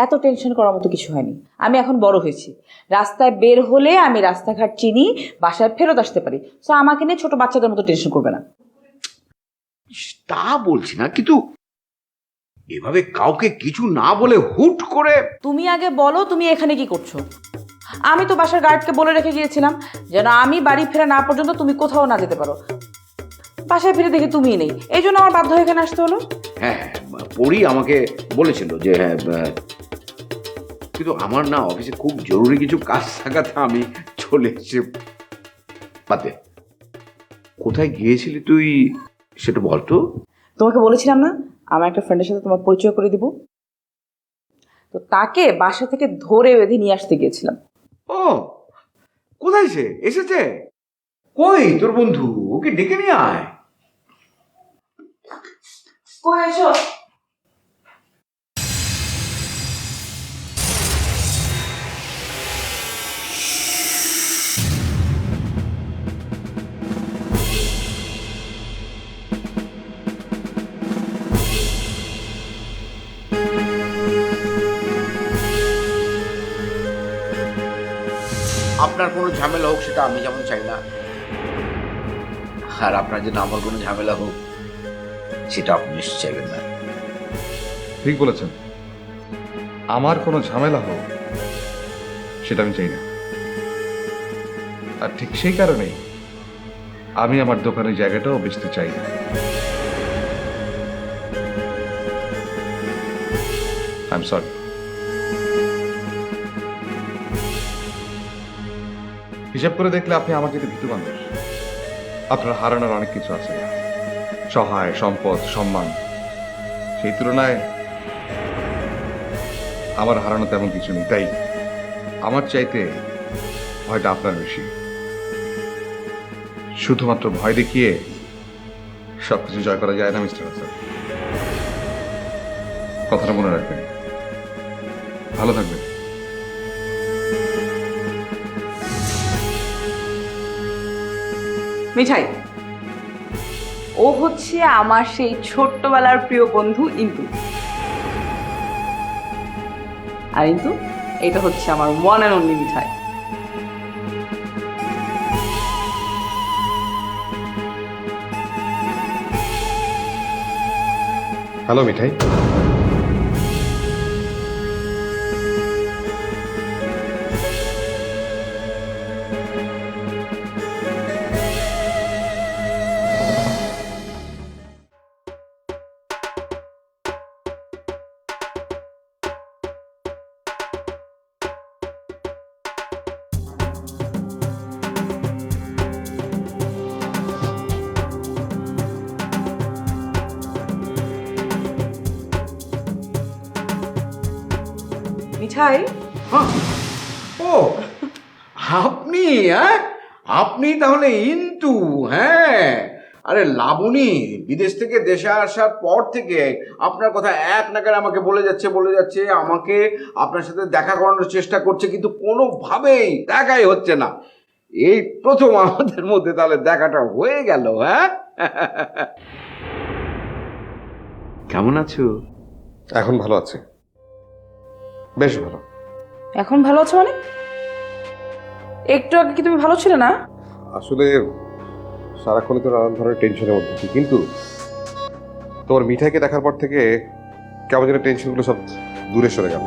এত টেনশন করার মতো কিছু হয়নি। আমি এখন বড় হয়েছি, রাস্তায় বের হলে আমি রাস্তাঘাট চিনি, বাসায় ফেরত আসতে পারি। সো আমাকে নিয়ে ছোট বাচ্চাদের মতো টেনশন করবে না। তা বলছি না, কিন্তু এভাবে কাউকে কিছু না বলে হুট করে। তুমি আগে বলো তুমি এখানে কি করছো? আমি তো বাসার গার্ডকে বলে রেখে গিয়েছিলাম যেন আমি বাড়ি ফেরা না পর্যন্ত তুমি কোথাও না যেতে পারো। বাসায় ফিরে দেখি তুমিই নেই, এই জন্য আমার বাধ্য হয়ে এখানে আসতে হলো। হ্যাঁ, পরি আমাকে বলেছিল যে হ্যাঁ, কিন্তু আমার না অফিসে খুব জরুরি কিছু কাজ থাকাতে আমি চলে এসে। বাদে, কোথায় গিয়েছিলি তুই সেটা বলতো। তোমাকে বলেছিলাম না আমার একটা ফ্রেন্ডের সাথে তোমার পরিচয় করে দিব, তো তাকে বাসা থেকে ধরে বেঁধে নিয়ে আসতে গিয়েছিলাম। ও, কোথায় সে এসেছে? কই তোর বন্ধু? ওকে ডেকে নিয়ে আয়। কই এসো। আপনার কোনো ঝামেলা হোক সেটা আমি যেমন চাই না, আর আপনার জন্য আমার কোনো ঝামেলা হোক সেটা আপনি নিশ্চয় চাইবেন না। ঠিক বলেছেন, আমার কোনো ঝামেলা হোক সেটা আমি চাই না। আর ঠিক সেই কারণেই আমি আমার দোকানের জায়গাটাও বেচতে চাই না। I am sorry. হিসাব করে দেখলে আপনি আমার যেটা ভীতু মানুষ। আপনার হারানোর অনেক কিছু আছে, সহায়, সম্পদ, সম্মান। সেই তুলনায় আমার হারানো তেমন কিছু নেই। তাই আমার চাইতে ভয়টা আপনার বেশি। শুধুমাত্র ভয় দেখিয়ে সবকিছু জয় করা যায় না মিস্টার হাসান। কথাটা মনে রাখবেন। ভালো থাকবেন। মিঠাই, ও হচ্ছে আমার সেই ছোট্টবেলার প্রিয় বন্ধু ইন্তু। আর ইন্তু, এটা হচ্ছে আমার one and only Mithai. Hello Mithai. Mithai, হ্যাঁ, ও আপনি, হ্যাঁ আপনি তাহলে ইন্তু। হ্যাঁ, আরে লাবণী বিদেশ থেকে দেশে আসার পর থেকে আপনার কথা এক নাগারে আমাকে বলে যাচ্ছে আমাকে আপনার সাথে দেখা করানোর চেষ্টা করছে, কিন্তু কোনোভাবেই দেখাই হচ্ছে না। এই প্রথম আমাদের মধ্যে তাহলে দেখাটা হয়ে গেল। হ্যাঁ, কেমন আছো? এখন ভালো আছে, বেশ ভালো। এখন ভালো আছো মানে? একটু আগে কি তুমি ভালো ছিলে না? আসলে সারাক্ষণই তো নানান ধরনের টেনশনের মধ্যে আছি, কিন্তু তোমার মিঠাইকে দেখার পর থেকে কেমন যেন টেনশনগুলো সব দূরে সরে গেল।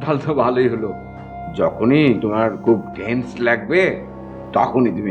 তাহলে তো ভালোই হলো। যখনই তোমার খুব টেন্স লাগবে তখনই তুমি